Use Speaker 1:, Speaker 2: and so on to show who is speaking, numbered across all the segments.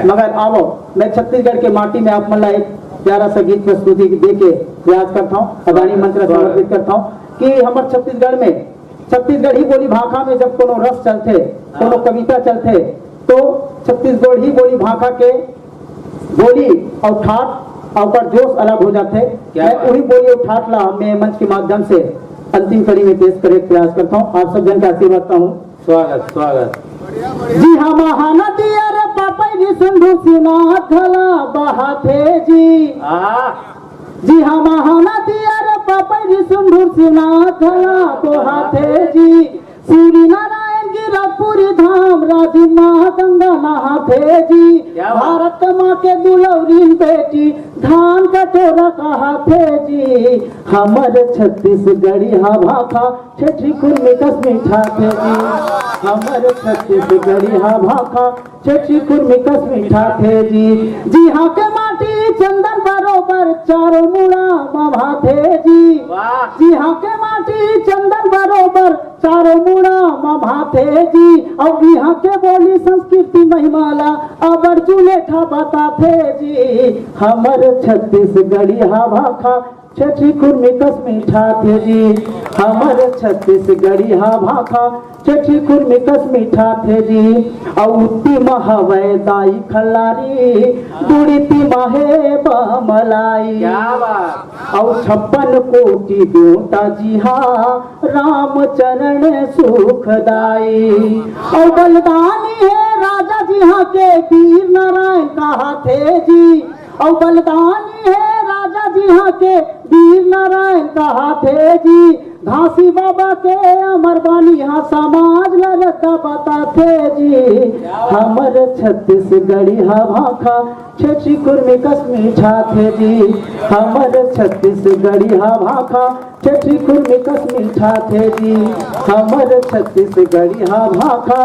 Speaker 1: मगर आओ मैं छत्तीसगढ़ के माटी में आप मला एक प्यारा सा गीत प्रस्तुति दे के प्रयास करता हूँ, अदानी मंत्र समर्पित करता हूँ कि हमारे छत्तीसगढ़ में छत्तीसगढ़ ही बोली भाषा में जब कोनो रस चलते, कोनो कविता चलते तो छत्तीसगढ़ ही बोली भाषा के बोली और ठाट और जोश अलग हो जाते। मैं वही बोली और ठाट ला मैं मंच के माध्यम से अंतिम कड़ी में पेश करे प्रयास करता हूँ। आप सब जन का आशीर्वाद करता हूँ। स्वागत स्वागत। जी हाँ महानदी अरे पापा जी सिंधु सीना खला बहाते जी। जी हाँ महानदी अरे पापा जी सिंधु सीना खला बहाते जी। सूर्य नारायण गिरपुरी धाम राजी माँ गंगा नहाते जी। भारत माँ के दुलौरी बेटी धान कटोरा कहाते जी। हमर छत्तीसगढ़ी हवा खा छठी खुरमी कसमी ठाते जी। हमर छत्तीसगढ़ी हवा खा छठी खुरमी कसमी ठाते जी। जी हाँ के माटी चंदन बरोबर चारों मुड़ा मभाते जी। जी हाँ के माटी चंदन बरोबर चारों मुड़ा मभाते जी। और यहाँ के बोली संस्कृति महिमाला अबर चूलेठा बताते जी। हमर छत्तीसगढ़ी हवा खा छठी खुरमी कसमी ठाते जी। हमर छत्तीसगढ़ी हवा खा छठी खुरमी कसमी ठाते जी। औती महवै दाई खलारी दुड़ती महे बमलाई। और 56 कोटि देवता जी हा राम चरण सुखदाई। और बलिदानी है राजा जी हाँ के वीर नारायण कहाते जी। और बलिदानी है राजा जी हाँ के वीर नारायण कहाते जी। घासी बाबा के अमर बानी हाँ समाज लड़का बताते जी। हमर छत्तीसगढ़ी हवा खा छठी खुरमी कसमी ठाते जी। हमर छत्तीसगढ़ी हवा खा छठी खुरमी कसमी ठाते जी। हमर छत्तीसगढ़ी हवा खा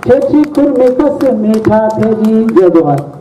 Speaker 1: छठी खुरमी कसमी ठाते जी। जय जवान।